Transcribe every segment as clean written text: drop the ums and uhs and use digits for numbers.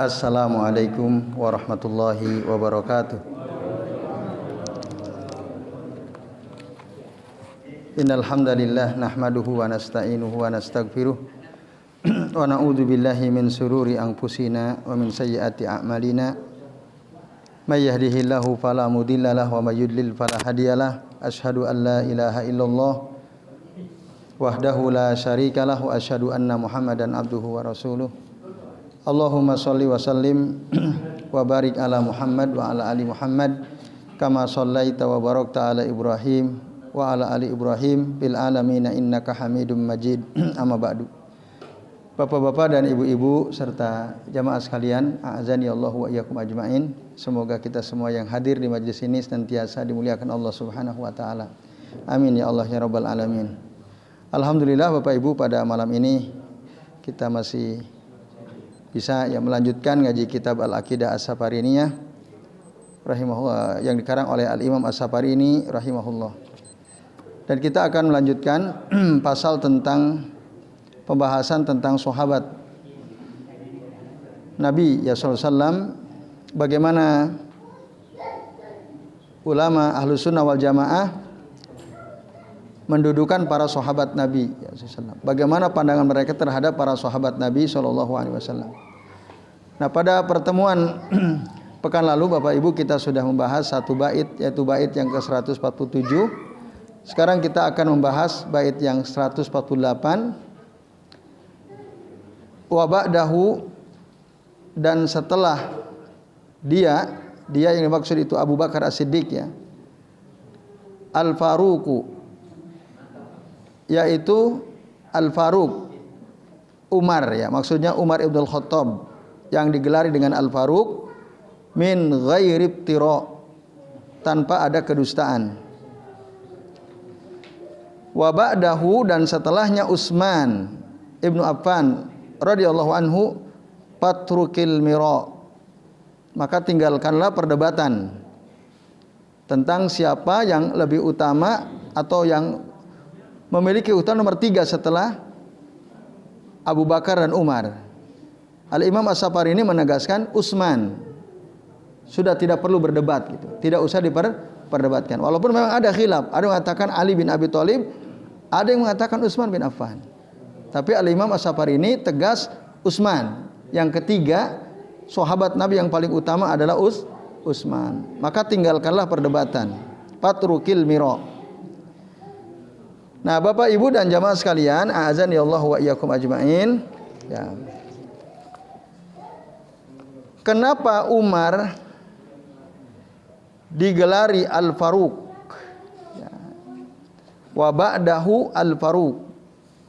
Assalamualaikum warahmatullahi wabarakatuh. Innal hamdalillah nahmaduhu wa nasta'inuhu wa nastaghfiruh wa na'udzu billahi min sururi anfusina wa min sayyiati a'malina. May yahdihillahu fala mudhillalah wa may yudlil fala hadiyalah. Asyhadu an la ilaha illallah wahdahu la syarikalah wa asyhadu anna Muhammadan abduhu wa rasuluh. Allahumma shalli wa sallim wa barik ala Muhammad wa ala ali Muhammad kama shallaita wa barakta ala Ibrahim wa ala ali Ibrahim bil alamin innaka Hamidum Majid. Amma ba'du. Bapak-bapak dan ibu-ibu serta jamaah sekalian, a'azani Allah wa iyyakum ajmain. Semoga kita semua yang hadir di majelis ini senantiasa dimuliakan Allah Subhanahu wa taala. Amin ya Allah ya rabbal alamin. Alhamdulillah Bapak Ibu, pada malam ini kita masih bisa melanjutkan ngaji kitab Al-Aqidah As-Safariniyah rahimahullah yang dikarang oleh Al-Imam As-Safarini rahimahullah. Dan kita akan melanjutkan pasal tentang pembahasan tentang sahabat Nabi ya sallallahu alaihi wasallam, bagaimana ulama Ahlus Sunnah wal Jamaah mendudukan para sahabat Nabi ya sallallahu alaihi wasallam. Bagaimana pandangan mereka terhadap para sahabat Nabi sallallahu alaihi wasallam. Nah, pada pertemuan pekan lalu Bapak Ibu kita sudah membahas satu bait, yaitu bait yang ke-147. Sekarang kita akan membahas bait yang 148. Wa ba'dahu, dan setelah dia yang dimaksud itu Abu Bakar As-Siddiq ya. Al-Faruqu, yaitu Al-Faruq Umar ya, maksudnya Umar Ibn Khattab yang digelari dengan Al-Faruq min ghairi ibtira, tanpa ada kedustaan. Wa ba'dahu, dan setelahnya Utsman Ibnu Affan radhiyallahu anhu patrukil mira, maka tinggalkanlah perdebatan tentang siapa yang lebih utama atau yang memiliki urutan nomor 3 setelah Abu Bakar dan Umar. Al-Imam As-Safarini menegaskan Utsman sudah tidak perlu berdebat gitu, tidak usah diperdebatkan. Walaupun memang ada khilaf, ada yang mengatakan Ali bin Abi Thalib, ada yang mengatakan Utsman bin Affan. Tapi Al-Imam As-Safarini tegas Utsman. Yang ketiga, sahabat Nabi yang paling utama adalah Utsman. Maka tinggalkanlah perdebatan. Patrukil mira. Nah, Bapak Ibu dan jamaah sekalian, a'azani Allah wa iyyakum ajmain. Ya. Kenapa Umar digelari Al-Faruq? Ya. Wa ba'dahu Al-Faruq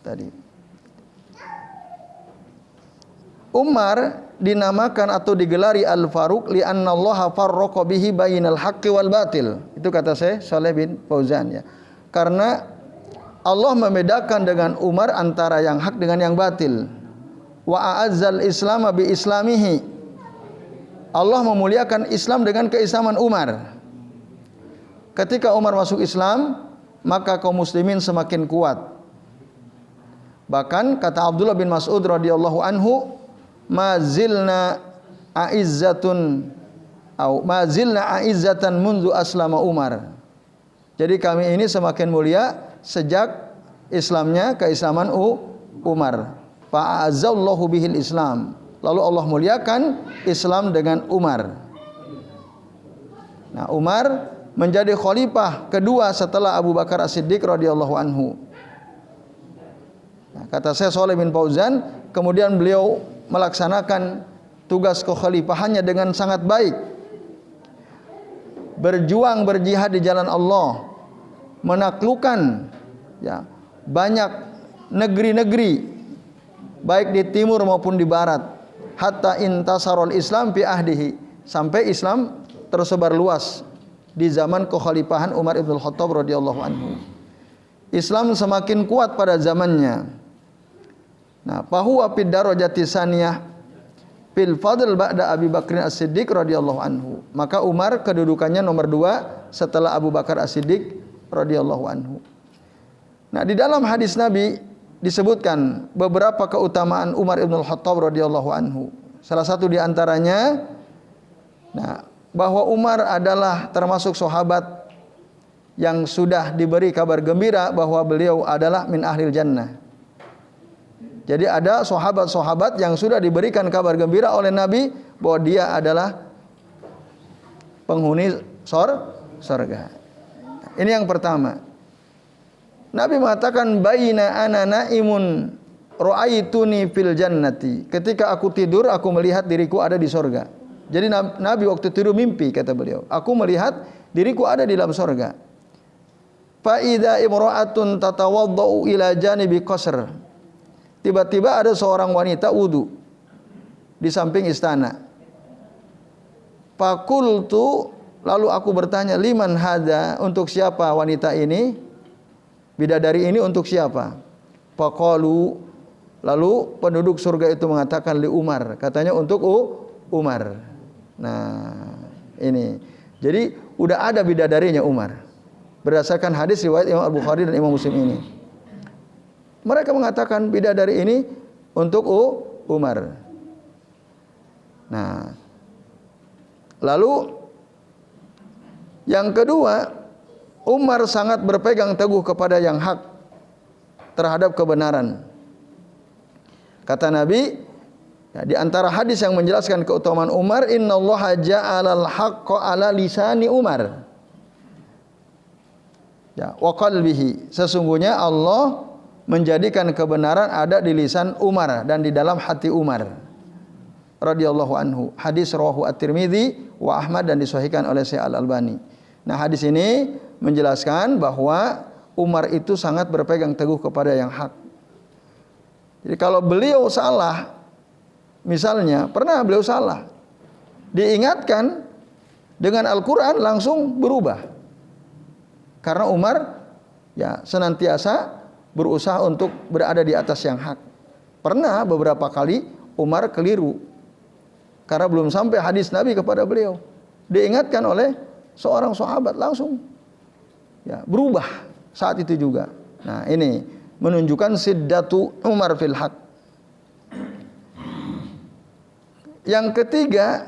tadi. Umar dinamakan atau digelari Al-Faruq li'anna Allah farraqa bihi bainal haqqi wal batil. Itu kata saya Shalih bin Fauzan ya. Karena Allah membedakan dengan Umar antara yang hak dengan yang batil. Wa a'azzal Islam bi islamihi. Allah memuliakan Islam dengan keislaman Umar. Ketika Umar masuk Islam, maka kaum muslimin semakin kuat. Bahkan kata Abdullah bin Mas'ud radhiyallahu anhu, mazilna a'izzatan mundu aslama Umar. Jadi kami ini semakin mulia sejak Islamnya keislaman Umar. Fa'azzallahu bihil Islam. Lalu Allah muliakan Islam dengan Umar. Nah, Umar menjadi khalifah kedua setelah Abu Bakar As-Siddiq radhiyallahu anhu. Nah, kata saya Shalih bin Fauzan, kemudian beliau melaksanakan tugas kekhalifahannya dengan sangat baik. Berjuang berjihad di jalan Allah, menaklukkan ya banyak negeri-negeri baik di timur maupun di barat. Hatta intasarul Islam fi ahdihi, sampai Islam tersebar luas di zaman kekhalifahan Umar Ibn Khattab radhiyallahu anhu. Islam semakin kuat pada zamannya. Nah, fahuwa fid darajati saniyah fil fadl ba'da Abi Bakr As-Siddiq radhiyallahu anhu. Maka Umar kedudukannya nomor 2 setelah Abu Bakar As-Siddiq radhiyallahu anhu. Nah, di dalam hadis Nabi disebutkan beberapa keutamaan Umar Ibn Khattab radhiyallahu anhu. Salah satu di antaranya, nah, bahwa Umar adalah termasuk sahabat yang sudah diberi kabar gembira bahwa beliau adalah min ahlil jannah. Jadi ada sahabat-sahabat yang sudah diberikan kabar gembira oleh Nabi bahwa dia adalah penghuni surga. Ini yang pertama. Nabi mengatakan baina ana naimun ra'aituni fil jannati. Ketika aku tidur aku melihat diriku ada di surga. Jadi Nabi waktu tidur mimpi, kata beliau, aku melihat diriku ada di dalam surga. Fa idza imra'atun tatawaddau ila janibi qasr. Tiba-tiba ada seorang wanita wudu di samping istana. Fakultu, lalu aku bertanya, liman hadza, untuk siapa wanita ini? Bidadari ini untuk siapa? Faqalu, lalu penduduk surga itu mengatakan li Umar, katanya untuk Umar. Nah, ini. Jadi udah ada bidadarinya Umar. Berdasarkan hadis riwayat Imam Al-Bukhari dan Imam Muslim ini. Mereka mengatakan bidadari ini untuk Umar. Nah, lalu yang kedua, Umar sangat berpegang teguh kepada yang hak, terhadap kebenaran. Kata Nabi, ya, di antara hadis yang menjelaskan keutamaan Umar, innallaha ja'alal haqqa ala lisani Umar. Ya, wa qalbihi, sesungguhnya Allah menjadikan kebenaran ada di lisan Umar dan di dalam hati Umar radhiyallahu anhu. Hadis rawahu At-Tirmidzi wa Ahmad dan disahihkan oleh Syekh Al-Albani. Nah, hadis ini menjelaskan bahwa Umar itu sangat berpegang teguh kepada yang hak. Jadi kalau beliau salah, misalnya pernah beliau salah, diingatkan dengan Al-Quran langsung berubah. Karena Umar ya senantiasa berusaha untuk berada di atas yang hak. Pernah beberapa kali Umar keliru karena belum sampai hadis Nabi kepada beliau. Diingatkan oleh seorang sahabat langsung ya berubah saat itu juga. Nah, ini menunjukkan siddatu Umar fil haq. Yang ketiga,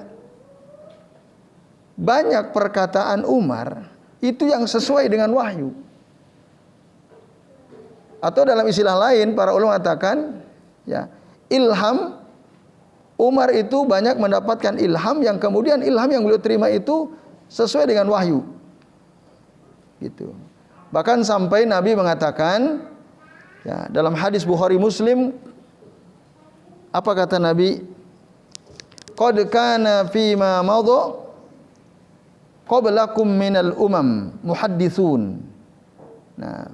banyak perkataan Umar itu yang sesuai dengan wahyu. Atau dalam istilah lain para ulama mengatakan ya, ilham. Umar itu banyak mendapatkan ilham yang kemudian ilham yang beliau terima itu sesuai dengan wahyu. Gitu. Bahkan sampai Nabi mengatakan ya, dalam hadis Bukhari Muslim, apa kata Nabi? Qad kana fi ma madha qablakum minal umam muhadditsun. Nah,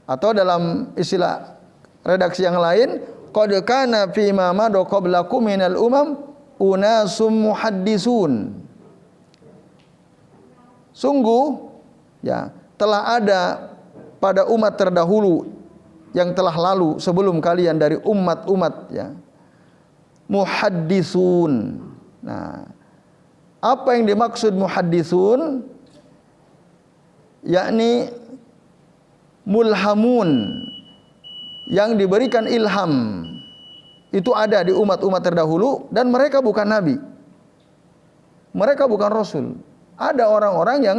atau dalam istilah redaksi yang lain, qad kana fi ma madha qablakum minal umam unasum muhadditsun. Sungguh ya, telah ada pada umat terdahulu yang telah lalu sebelum kalian dari umat-umat ya, muhadditsun. Nah, apa yang dimaksud muhadditsun? Yakni mulhamun, yang diberikan ilham. Itu ada di umat-umat terdahulu dan mereka bukan nabi. Mereka bukan rasul. Ada orang-orang yang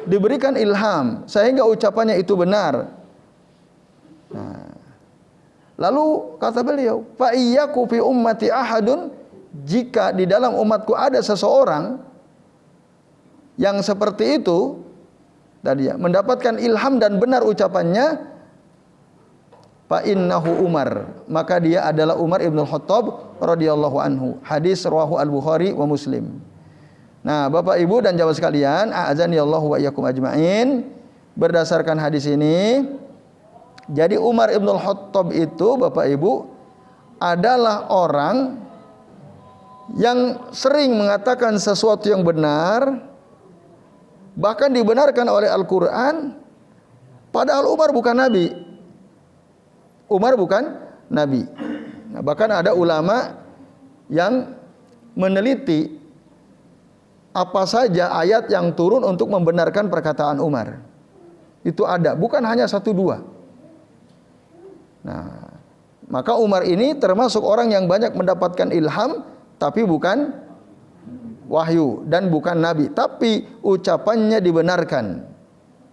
diberikan ilham sehingga ucapannya itu benar. Nah, lalu kata beliau, fa iyyaku fi ummati ahadun, jika di dalam umatku ada seseorang yang seperti itu tadi ya, mendapatkan ilham dan benar ucapannya, fa innahu Umar, maka dia adalah Umar ibn Khattab radhiyallahu anhu. Hadis rawahu Al-Bukhari wa Muslim. Nah, Bapak Ibu dan jamaah sekalian, a'azanillahu wa iyyakum ajmain, berdasarkan hadis ini, jadi Umar ibn Khattab itu Bapak Ibu adalah orang yang sering mengatakan sesuatu yang benar, bahkan dibenarkan oleh Al-Quran, padahal Umar bukan nabi. Umar bukan nabi. Nah, bahkan ada ulama yang meneliti apa saja ayat yang turun untuk membenarkan perkataan Umar. Itu ada, bukan hanya satu dua. Nah, maka Umar ini termasuk orang yang banyak mendapatkan ilham tapi bukan wahyu dan bukan nabi, tapi ucapannya dibenarkan.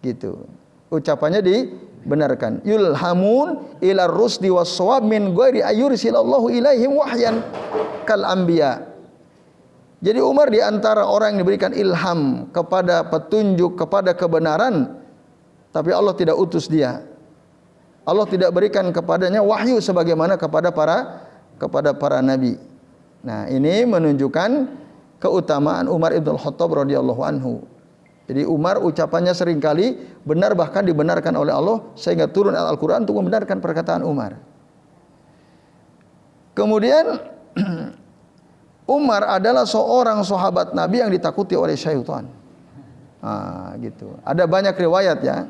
Gitu. Ucapannya dibenarkan. Yulhamun ila rusdi was-shawab min ghairi ayyursilallahu ilaihim wahyan kal anbiya. Jadi Umar di antara orang yang diberikan ilham kepada petunjuk, kepada kebenaran, tapi Allah tidak utus dia. Allah tidak berikan kepadanya wahyu sebagaimana kepada para nabi. Nah, ini menunjukkan keutamaan Umar ibn Khattab radhiyallahu anhu. Jadi Umar ucapannya seringkali benar, bahkan dibenarkan oleh Allah, sehingga turun Al-Quran untuk membenarkan perkataan Umar. Kemudian Umar adalah seorang sahabat Nabi yang ditakuti oleh syaitan. Gitu. Ada banyak riwayat ya.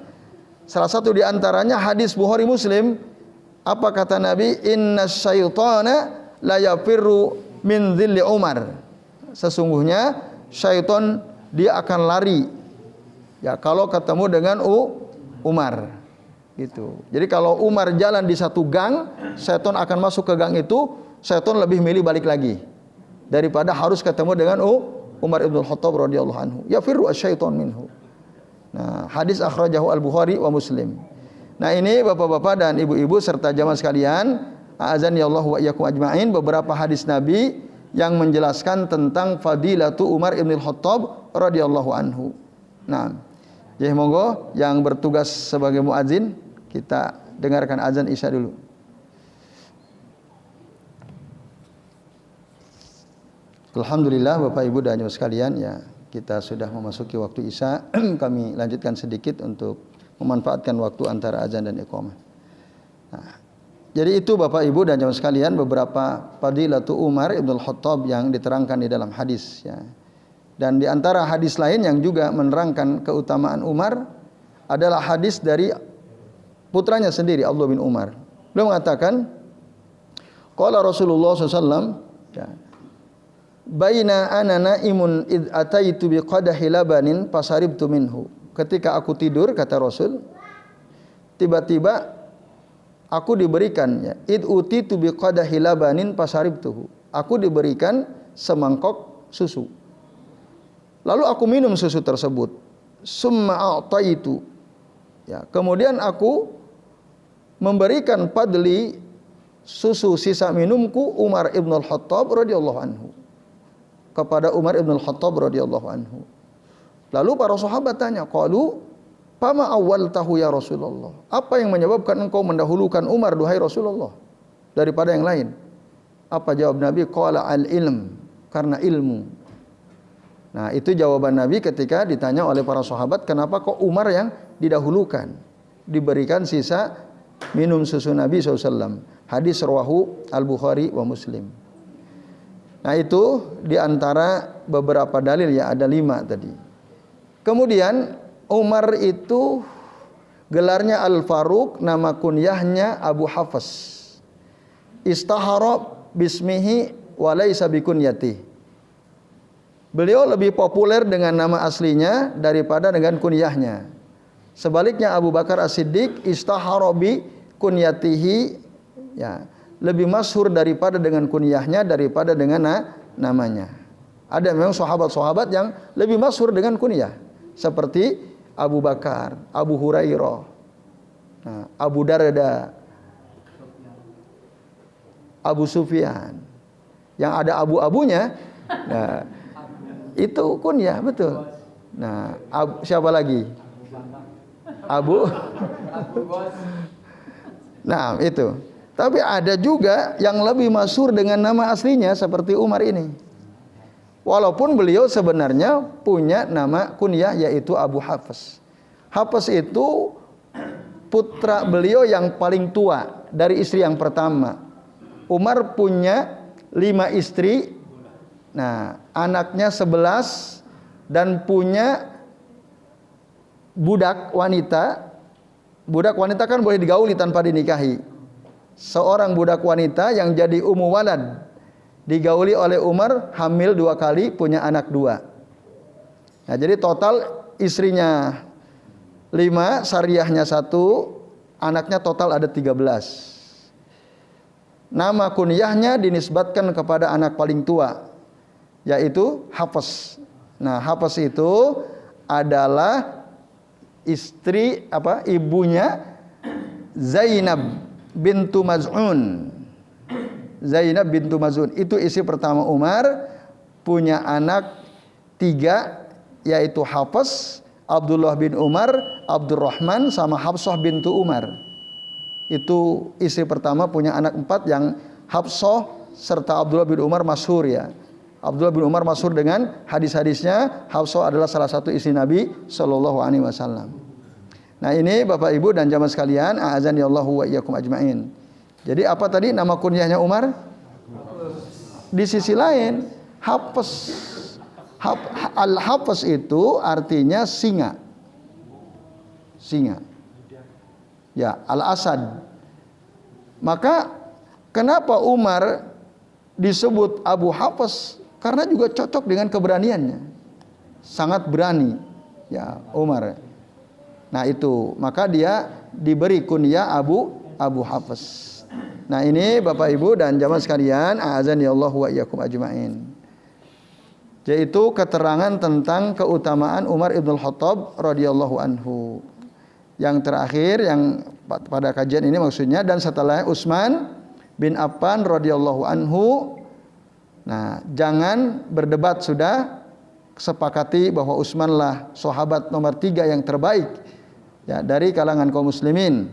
Salah satu di antaranya hadis Bukhari Muslim. Apa kata Nabi? Inna syaitana la yafirru min dhilli Umar. Sesungguhnya syaitan dia akan lari ya kalau ketemu dengan Umar. Gitu. Jadi kalau Umar jalan di satu gang, syaitan akan masuk ke gang itu, syaitan lebih milih balik lagi daripada harus ketemu dengan Umar ibn Khattab radhiyallahu anhu. Yafirru asy-syaitan minhu. Nah, hadis akhrajahu Al-Bukhari wa Muslim. Nah, ini Bapak-bapak dan Ibu-ibu serta jamaah sekalian, a'azani Allah wa iyyakum ajmain, beberapa hadis Nabi yang menjelaskan tentang fadilatu Umar ibn Khattab radhiyallahu anhu. Nah, jadi monggo yang bertugas sebagai muadzin, kita dengarkan azan Isya dulu. Alhamdulillah Bapak Ibu dan jemaah sekalian, ya kita sudah memasuki waktu Isya. Kami lanjutkan sedikit untuk memanfaatkan waktu antara azan dan iqamah. Nah, jadi itu Bapak Ibu dan jemaah sekalian beberapa fadilatu Umar ibn Khattab yang diterangkan di dalam hadis ya. Dan di antara hadis lain yang juga menerangkan keutamaan Umar adalah hadis dari putranya sendiri, Abdullah bin Umar. Beliau mengatakan, qala Rasulullah SAW, ya, baina ana naimun id ataitu biqadahi labanin fasaribtu minhu. Ketika aku tidur, kata Rasul, tiba-tiba aku diberikan, ya, id utitu biqadahi labanin fasaribtuhu. Aku diberikan semangkok susu. Lalu aku minum susu tersebut. Summa a'taitu. Ya, kemudian aku memberikan padli susu sisa minumku Umar ibn al-Khattab radhiyallahu anhu. Kepada Umar ibn al-Khattab radhiyallahu anhu. Lalu para sahabat tanya, qalu fama awwaltahu ya Rasulullah? Apa yang menyebabkan engkau mendahulukan Umar duhai Rasulullah daripada yang lain? Apa jawab Nabi? Qala al-ilm, karena ilmu. Nah, itu jawaban Nabi ketika ditanya oleh para sahabat, kenapa kok Umar yang didahulukan, diberikan sisa minum susu Nabi SAW. Hadis rawahu Al-Bukhari wa Muslim. Nah, itu diantara beberapa dalil, ya ada 5 tadi. Kemudian Umar itu gelarnya Al-Faruq, nama kunyahnya Abu Hafs. Istahara bismihi wa laysa bikunyati. Beliau lebih populer dengan nama aslinya daripada dengan kunyahnya. Sebaliknya Abu Bakar As-Siddiq istahara bi kunyatihi, ya, lebih masyhur daripada dengan kunyahnya daripada dengan namanya. Ada memang sahabat-sahabat yang lebih masyhur dengan kunyah, seperti Abu Bakar, Abu Hurairah, nah, Abu Darda, Abu Sufyan. Yang ada abu-abunya, nah, itu kunyah, betul. Nah, siapa lagi? Abu. Nah, itu. Tapi ada juga yang lebih masyhur dengan nama aslinya seperti Umar ini. Walaupun beliau sebenarnya punya nama kunyah yaitu Abu Hafs. Hafs itu putra beliau yang paling tua dari istri yang pertama. Umar punya 5 istri. Nah, anaknya 11 dan punya budak wanita. Budak wanita kan boleh digauli tanpa dinikahi. Seorang budak wanita yang jadi ummu walad digauli oleh Umar, hamil 2 kali, punya anak 2. Nah, jadi total istrinya 5, sariyahnya 1, anaknya total ada 13. nama kunyahnya dinisbatkan kepada anak paling tua, yaitu Hafs. Nah, Hafs itu adalah ibunya Zainab bintu Maz'un. Zainab bintu Maz'un itu istri pertama Umar, punya anak 3, yaitu Hafs, Abdullah bin Umar, Abdurrahman, sama Hafsah bintu Umar. Itu istri pertama, punya anak 4 yang Hafsah serta Abdullah bin Umar masyhur ya. Abdullah bin Umar masyhur dengan hadis-hadisnya. Hafsah adalah salah satu istri Nabi sallallahu alaihi wasallam. Nah, ini Bapak Ibu dan jamaah sekalian, a'azani Allahu wa iyyakum ajmain. Jadi apa tadi nama kunyahnya Umar? Di sisi lain, Hafs. Al-Hafs itu artinya singa. Singa. Ya, Al-Asad. Maka kenapa Umar disebut Abu Hafs? Karena juga cocok dengan keberaniannya. Sangat berani. Ya, Umar. Nah, itu. Maka dia diberi kunyah Abu Hafs. Nah, ini Bapak Ibu dan jamaah sekalian, a'azani Allah wa iyyakum ajmain. Yaitu keterangan tentang keutamaan Umar Ibn Khattab radhiyallahu anhu. Yang terakhir yang pada kajian ini maksudnya, dan setelah Utsman bin Affan radhiyallahu anhu. Nah, jangan berdebat, sudah sepakati bahwa Utsman lah sahabat nomor 3 yang terbaik ya dari kalangan kaum muslimin.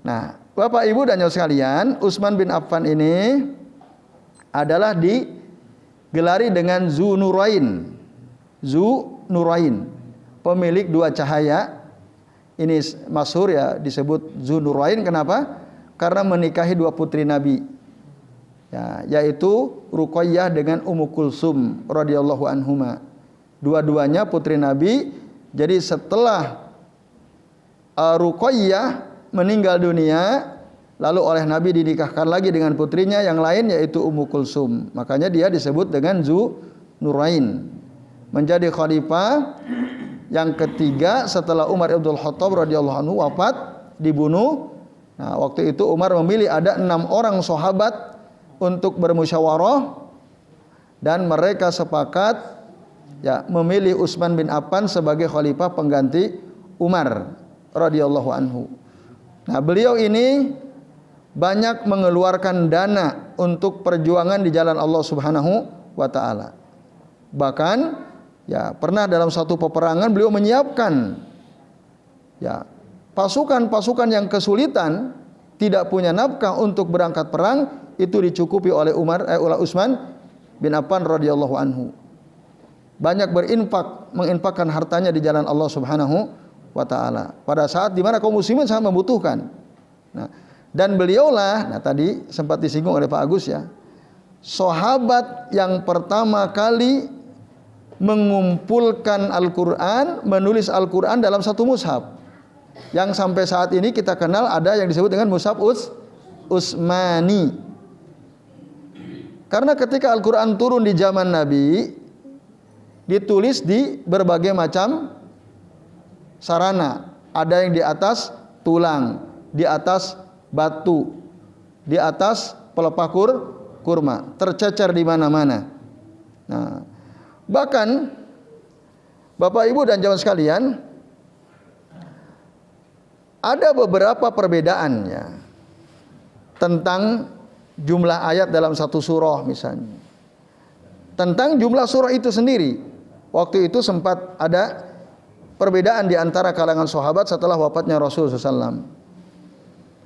Nah, Bapak Ibu dan jamaah sekalian, Utsman bin Affan ini adalah digelari dengan Dzunurain. Dzunurain, pemilik 2 cahaya. Ini masyhur ya disebut Dzunurain. Kenapa? Karena menikahi 2 putri Nabi. Ya, yaitu Ruqayyah dengan Ummu Kulsum radhiyallahu anhuma. Dua-duanya putri Nabi. Jadi setelah Ruqayyah meninggal dunia, lalu oleh Nabi dinikahkan lagi dengan putrinya yang lain, yaitu Ummu Kulsum. Makanya dia disebut dengan Dzunurain. Menjadi khalifah yang ketiga setelah Umar Ibn Khattab radhiyallahu anhu wafat, dibunuh. Nah, waktu itu Umar memilih ada 6 orang sahabat untuk bermusyawarah, dan mereka sepakat ya memilih Utsman bin Affan sebagai khalifah pengganti Umar radhiyallahu anhu. Nah, beliau ini banyak mengeluarkan dana untuk perjuangan di jalan Allah Subhanahu wa taala. Bahkan ya pernah dalam satu peperangan beliau menyiapkan ya pasukan-pasukan yang kesulitan, tidak punya nafkah untuk berangkat perang, itu dicukupi oleh Utsman bin Affan radhiyallahu anhu. Banyak menginfakkan hartanya di jalan Allah Subhanahu wa taala pada saat di mana kaum muslimin sangat membutuhkan. Nah, dan beliaulah, nah tadi sempat disinggung oleh Pak Agus ya, sahabat yang pertama kali mengumpulkan Al-Qur'an, menulis Al-Qur'an dalam satu mushaf. Yang sampai saat ini kita kenal ada yang disebut dengan mushaf Utsmani. Karena ketika Al-Qur'an turun di zaman Nabi, ditulis di berbagai macam sarana. Ada yang di atas tulang, di atas batu, di atas pelepah kurma, tercecer di mana-mana. Nah, bahkan Bapak Ibu dan jamaah sekalian, ada beberapa perbedaan ya tentang jumlah ayat dalam satu surah misalnya. Tentang jumlah surah itu sendiri, waktu itu sempat ada perbedaan di antara kalangan sahabat setelah wafatnya Rasulullah SAW.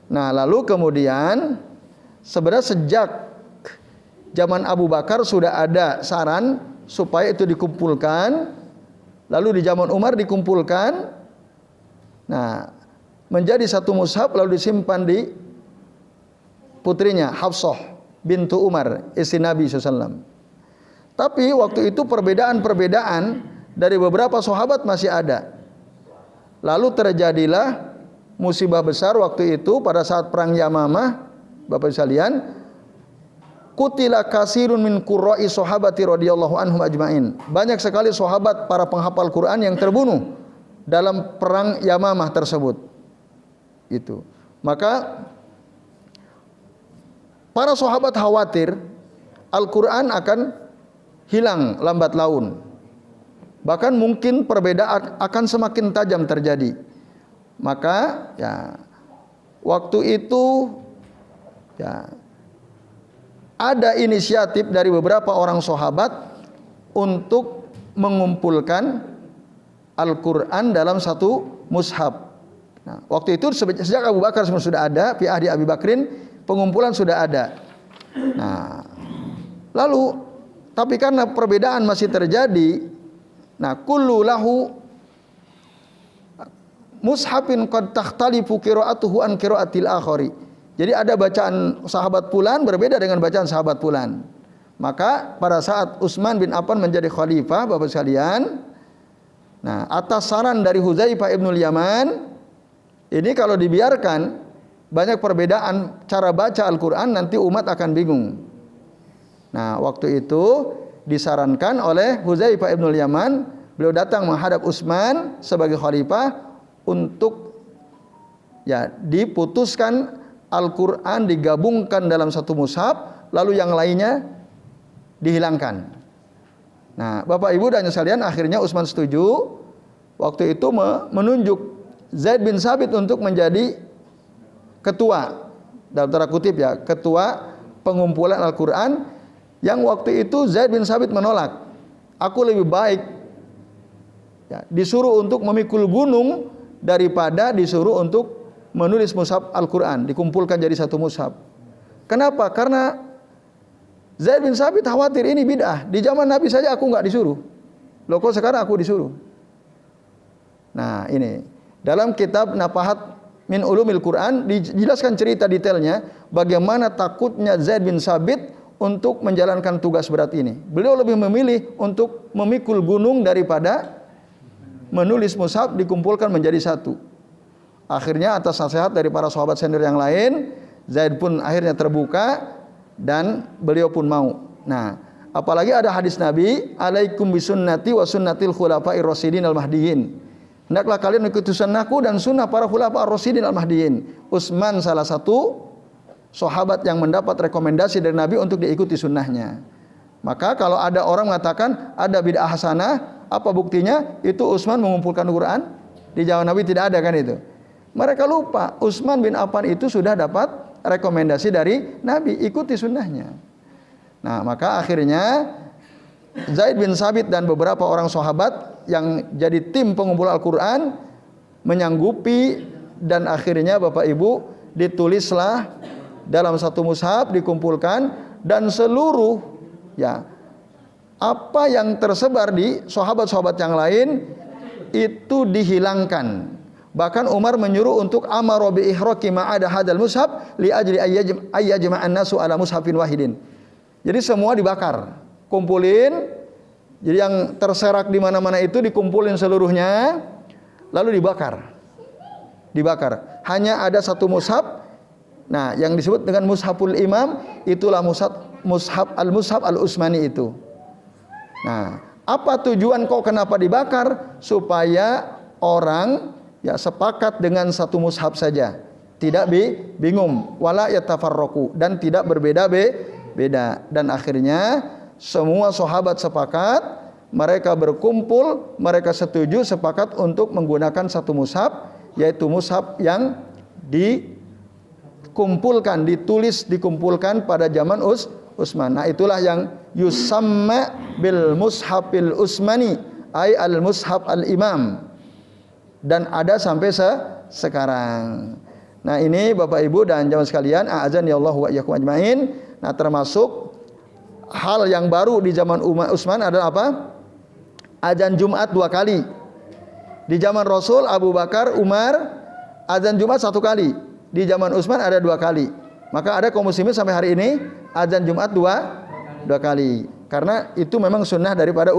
Nah, lalu kemudian sebenarnya sejak zaman Abu Bakar sudah ada saran supaya itu dikumpulkan. Lalu di zaman Umar dikumpulkan. Nah, menjadi satu mushaf lalu disimpan di putrinya Hafsah bintu Umar, istri Nabi SAW. Tapi waktu itu perbedaan-perbedaan dari beberapa sahabat masih ada. Lalu terjadilah musibah besar waktu itu pada saat perang Yamamah, Bapak sekalian. Qutila kasirun min qurra'i sahabati radhiyallahu anhum ajmain. Banyak sekali sahabat para penghafal Quran yang terbunuh dalam perang Yamamah tersebut. Itu. Maka para sahabat khawatir Al-Quran akan hilang lambat laun. Bahkan mungkin perbedaan akan semakin tajam terjadi. Maka ya waktu itu ya ada inisiatif dari beberapa orang sahabat untuk mengumpulkan Al-Quran dalam satu mushaf. Nah, waktu itu sejak Abu Bakar sudah ada, fi ahdi Abi Bakrin pengumpulan sudah ada. Nah, lalu tapi karena perbedaan masih terjadi, nah kullu lahu mushafin qad takhtalifu qira'atuhu an qira'atil akhari. Jadi ada bacaan sahabat fulan berbeda dengan bacaan sahabat fulan. Maka pada saat Utsman bin Affan menjadi khalifah, Bapak sekalian, nah atas saran dari Hudzaifah ibnul Yaman, ini kalau dibiarkan banyak perbedaan cara baca Al-Quran, nanti umat akan bingung. Nah waktu itu disarankan oleh Hudzaifah ibnul Yaman, beliau datang menghadap Utsman sebagai khalifah untuk ya diputuskan Al-Quran digabungkan dalam satu mushaf, lalu yang lainnya dihilangkan. Nah, Bapak Ibu dan sekalian, akhirnya Utsman setuju. Waktu itu menunjuk Zaid bin Sabit untuk menjadi ketua, dalam tanda kutip ya, ketua pengumpulan Al-Quran. Yang waktu itu Zaid bin Sabit menolak. Aku lebih baik ya, disuruh untuk memikul gunung daripada disuruh untuk menulis mushaf Al-Quran, dikumpulkan jadi satu mushaf. Kenapa? Karena Zaid bin Sabit khawatir ini bid'ah. Di zaman Nabi saja aku nggak disuruh. Loh kok sekarang aku disuruh? Nah ini dalam kitab Nafahat min Ulumil Quran dijelaskan cerita detailnya bagaimana takutnya Zaid bin Sabit untuk menjalankan tugas berat ini. Beliau lebih memilih untuk memikul gunung daripada menulis mushaf dikumpulkan menjadi satu. Akhirnya atas nasihat dari para sahabat senior yang lain, Zaid pun akhirnya terbuka dan beliau pun mau. Nah, apalagi ada hadis Nabi, alaikum bisunnati wa sunnatil khulafa'ir rasyidin al-mahdiyyin. Hendaklah kalian mengikuti sunnahku dan sunnah para khulafa ar-rasyidin al-mahdiyyin. Utsman salah satu sahabat yang mendapat rekomendasi dari Nabi untuk diikuti sunnahnya. Maka kalau ada orang mengatakan ada bid'ah hasanah, apa buktinya? Itu Utsman mengumpulkan Quran. Di zaman Nabi tidak ada kan itu. Mereka lupa Utsman bin Affan itu sudah dapat rekomendasi dari Nabi, ikuti sunnahnya. Nah maka akhirnya Zaid bin Sabit dan beberapa orang sahabat yang jadi tim pengumpul Al-Quran menyanggupi, dan akhirnya Bapak Ibu ditulislah dalam satu mushaf, dikumpulkan, dan seluruh ya apa yang tersebar di sahabat-sahabat yang lain itu dihilangkan. Bahkan Umar menyuruh untuk amara bi ihraqi ma'ada hadal mushaf li ajli ayyajma'an nasu ala mushafin wahidin. Jadi semua dibakar, kumpulin. Jadi yang terserak di mana-mana itu dikumpulin seluruhnya, lalu dibakar. Dibakar. Hanya ada satu mushaf. Nah, yang disebut dengan mushaful imam itulah mushaf al-Utsmani itu. Nah, apa tujuan kok kenapa dibakar? Supaya orang ya sepakat dengan satu mushaf saja, tidak bingung, wala yatafarraqu, dan tidak berbeda-beda. Dan akhirnya semua sahabat sepakat, mereka berkumpul, mereka setuju sepakat untuk menggunakan satu mushaf, yaitu mushaf yang dikumpulkan, dikumpulkan pada zaman Utsman. Nah, itulah yang yusamma bil mushafil Utsmani, ay al mushaf al imam. Dan ada sampai sekarang. Nah ini Bapak Ibu dan jamaah sekalian, a'azani Allah wa iyyakum ajmain. Nah termasuk hal yang baru di zaman Utsman adalah apa? Azan Jumat 2 kali. Di zaman Rasul Abu Bakar, Umar, azan Jumat 1 kali. Di zaman Utsman ada 2 kali. Maka ada kaum muslimin sampai hari ini azan Jumat 2 kali. Karena itu memang sunnah daripada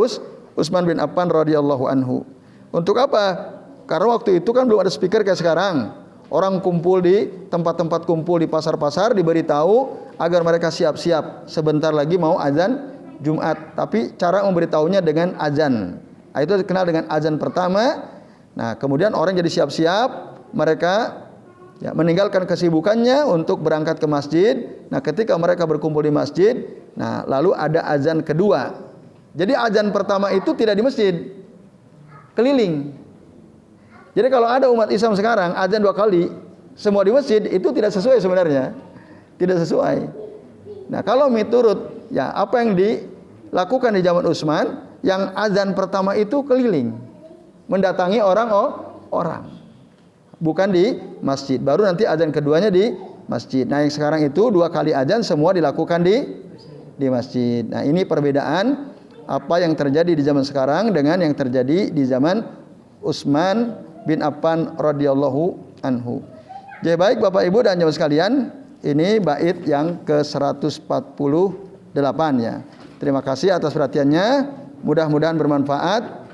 Utsman bin Affan radhiyallahu anhu. Untuk apa? Karena waktu itu kan belum ada speaker kayak sekarang. Orang kumpul di tempat-tempat kumpul di pasar-pasar, diberitahu agar mereka siap-siap sebentar lagi mau azan Jumat. Tapi cara memberitahunya dengan azan. Nah, itu dikenal dengan azan pertama. Nah, kemudian orang jadi siap-siap, mereka ya, meninggalkan kesibukannya untuk berangkat ke masjid, Nah, ketika mereka berkumpul di masjid, nah lalu ada azan kedua. Jadi azan pertama itu tidak di masjid, keliling. Jadi kalau ada umat Islam sekarang azan 2 kali, semua di masjid, itu tidak sesuai sebenarnya. Tidak sesuai. Nah, kalau menurut ya apa yang dilakukan di zaman Utsman, yang azan pertama itu keliling, mendatangi orang. Bukan di masjid. Baru nanti azan keduanya di masjid. Nah, yang sekarang itu 2 kali azan semua dilakukan di masjid. Nah, ini perbedaan apa yang terjadi di zaman sekarang dengan yang terjadi di zaman Utsman bin Affan radhiyallahu anhu. Jadi baik Bapak Ibu dan jemaah sekalian, ini bait yang ke-148 ya. Terima kasih atas perhatiannya. Mudah-mudahan bermanfaat.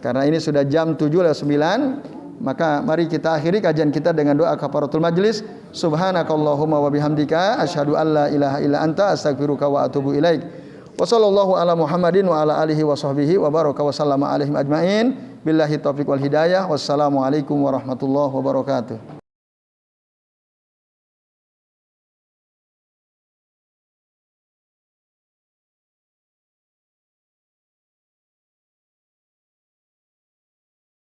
Karena ini sudah jam 7:09. Maka mari kita akhiri kajian kita dengan doa kafaratul majlis. Subhanakallahumma wa bihamdika asyhadu an la ilaha illa anta astaghfiruka wa atubu ilaik. Wa sallallahu ala Muhammadin wa ala alihi wa sahbihi wa baraka wa sallama alaihim ajmain. Billahi taufiq wal hidayah. Wassalamualaikum warahmatullahi wabarakatuh.